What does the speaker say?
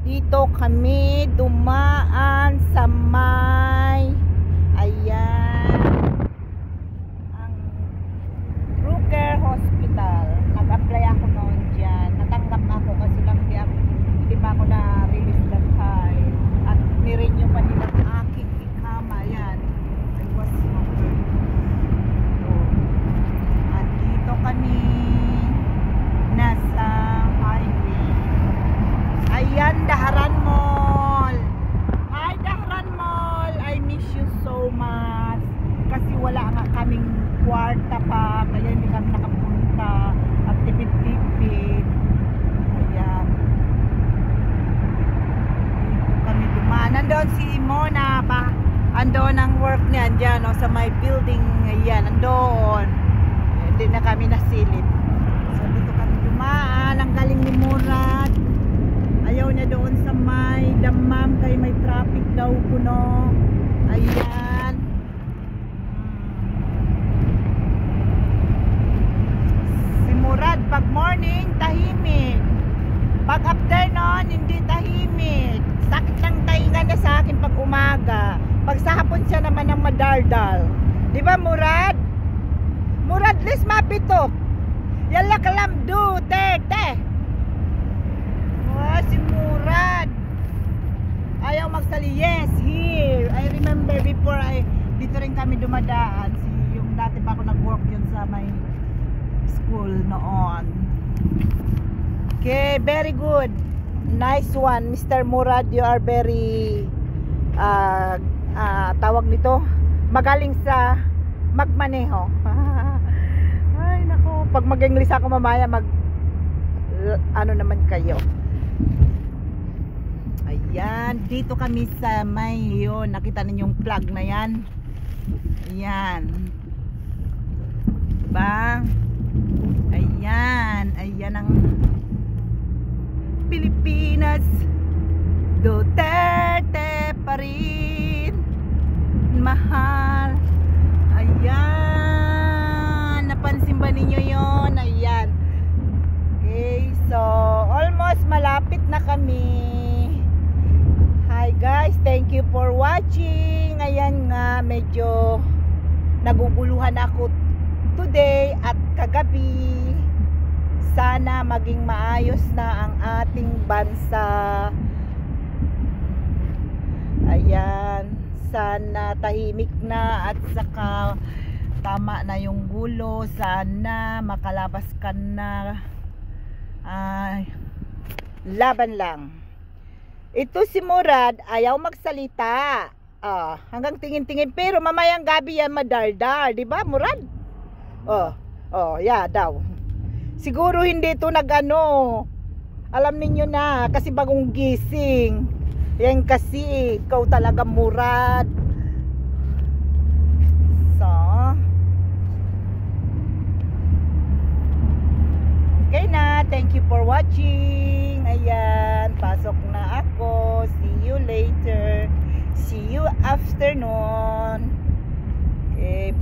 Dito kami dumaan sa may, ayan, ang Brooker Hospital. Nag-apply ako noon dyan. Natanggap ako kasi lang hindi pa ako na-release that time. At nirenew pa nila ang aking ikama. Yan. I was offered. At dito kami nasa highway. Ayan, Daharan Mall. Hi, Daharan Mall. I miss you so much. Kasi wala nga kaming kwarta pa. Kaya hindi kami nakapunta. At tipid-tipid. Ayan. Dito kami dumaan. Nandoon si Mona pa. Andoon ang work niya. Andyan, o, sa may building. Ayan, andoon. Hindi na kami nasilip. So, dito kami dumaan. Ang galing ni Murad. Ayaw niya doon sa may damam kay may traffic daw puno. Ayan. Si Murad pag morning tahimik. Pag afternoon hindi tahimik. Sakit ng tainga na sa akin pag umaga. Pag sa hapon siya naman ang madardal. Di ba Murad? Murad lis mapitok. Yalla kalam do te. Si Murad ayaw magsali. Yes, here I remember before dito rin kami dumadaan. Yung dati pa ako nag-work yun sa may school noon. Okay, very good, nice one Mr. Murad. You are very tawag nito, magaling sa magmaneho. Ay nako, pag mag-English ako mamaya ano naman kayo. Ayan, dito kami sa may yun. Nakita ninyo yung plug na yan. Ayan. Diba? Ayan. Ayan ang Pilipinas. Duterte pa rin. Mahal. Ayan. Napansin ba ninyo yun? Ayan. Okay, so almost malapit na kami. Hi guys, thank you for watching. Ayan nga, medyo naguguluhan ako today at kagabi. Sana maging maayos na ang ating bansa. Ayan, sana tahimik na at saka tama na yung gulo. Sana makalabas ka na. Laban lang. Ito si Murad ayaw magsalita. Hanggang tingin-tingin pero mamayang gabi yan madardar, di ba Murad? Yeah daw. Siguro hindi ito nagano. Alam ninyo na kasi bagong gising. Yan kasi ikaw talaga Murad. So okay na, thank you for watching. Ayan, pasok na ako. See you later. See you afternoon. Okay.